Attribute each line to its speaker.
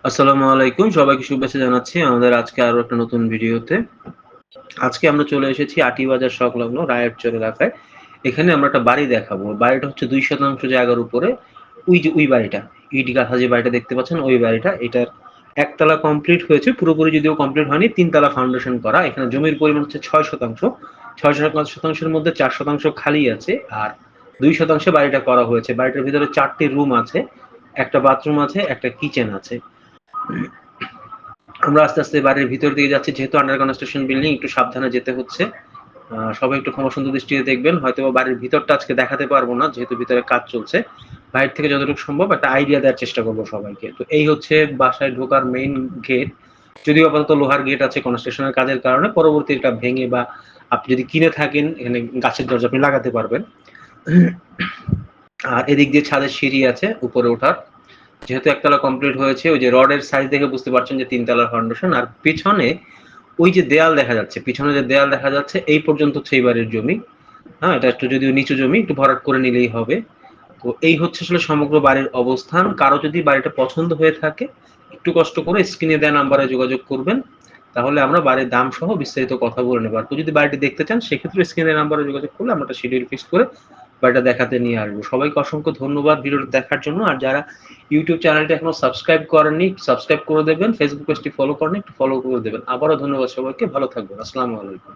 Speaker 1: আসসালামু আলাইকুম। সবাইকে শুভেচ্ছা জানাচ্ছি আমাদের আজকে আরো একটা নতুন ভিডিওতে। আজকে আমরা চলে এসেছি আটিবাজার সংলগ্ন রায়েরচর এলাকায়। এখানে আমরা একটা বাড়ি দেখাবো। বাড়িটা হচ্ছে ২% জায়গার উপরে। ওই যে ওই বাড়িটা, ইট গাঁথা যে বাড়িটা দেখতে পাচ্ছেন ওই বাড়িটা। এটার একতলা কমপ্লিট হয়েছে, পুরোপুরি যদিও কমপ্লিট হয়নি, ৩ তলা ফাউন্ডেশন করা। এখানে জমির পরিমাণ হচ্ছে ৬%। ৬% মধ্যে ৪% খালি আছে আর ২% বাড়িটা করা হয়েছে। বাড়িটার ভিতরে ৪টি রুম আছে, একটা বাথরুম আছে, একটা কিচেন আছে। আমরা আস্তে আস্তে বাড়ির ভিতর দিকে যাচ্ছি, যেহেতু আন্ডার কনস্ট্রাকশন বিল্ডিং, একটু সাবধানে যেতে হচ্ছে। সবাই একটু ক্ষমা সুন্দর দৃষ্টিতে দেখবেন। হয়তো বাড়ির ভিতরটা আজকে দেখাতে পারবো না, যেহেতু ভিতরে কাজ চলছে। বাইরে থেকে যতটুকু সম্ভব একটা আইডিয়া দেওয়ার চেষ্টা করবো সবাইকে। তো এই হচ্ছে বাসায় ঢোকার মেইন গেট। যদিও আপাতত লোহার গেট আছে কনস্ট্রাকশনের কাজের কারণে, পরবর্তী এটা ভেঙে বা আপনি যদি কিনে থাকেন এখানে গাছের দরজা আপনি লাগাতে পারবেন। আর এদিক দিয়ে ছাদের সিঁড়ি আছে উপরে ওঠার। যেহেতু একতলা কমপ্লিট হয়েছে, ওই যে রডের সাইজ দেখে বুঝতে পারছেন যে ৩ তলার ফাউন্ডেশন। আর পিছনে ওই যে দেয়াল দেখা যাচ্ছে, পিছনে যে দেয়াল দেখা যাচ্ছে এই পর্যন্ত হচ্ছে এই বাড়ির জমি। হ্যাঁ, এটা একটু যদিও নিচু জমি, একটু ভরাট করে নিলেই হবে। তো এই হচ্ছে আসলে সমগ্র বাড়ির অবস্থান। কারো যদি বাড়িটা পছন্দ হয়ে থাকে, একটু কষ্ট করে স্ক্রিনে দেওয়া নাম্বারে যোগাযোগ করবেন। তাহলে আমরা বাড়ির দাম সহ বিস্তারিত কথা বলে নেব। আর কেউ যদি বাড়িটি দেখতে চান সেক্ষেত্রে স্ক্রিনে নাম্বারে যোগাযোগ করলে আমরা একটা শিডিউল ফিক্স করে বাড়িটা দেখাতে নিয়ে আসবো। সবাইকে অসংখ্য ধন্যবাদ ভিডিওটা দেখার জন্য। আর যারা ইউটিউব চ্যানেলটা এখনো সাবস্ক্রাইব করেননি, সাবস্ক্রাইব করে দেবেন। ফেসবুক পেজটি ফলো করেননি, একটু ফলো করে দেবেন। আবারও ধন্যবাদ সবাইকে। ভালো থাকবেন। আসসালামু আলাইকুম।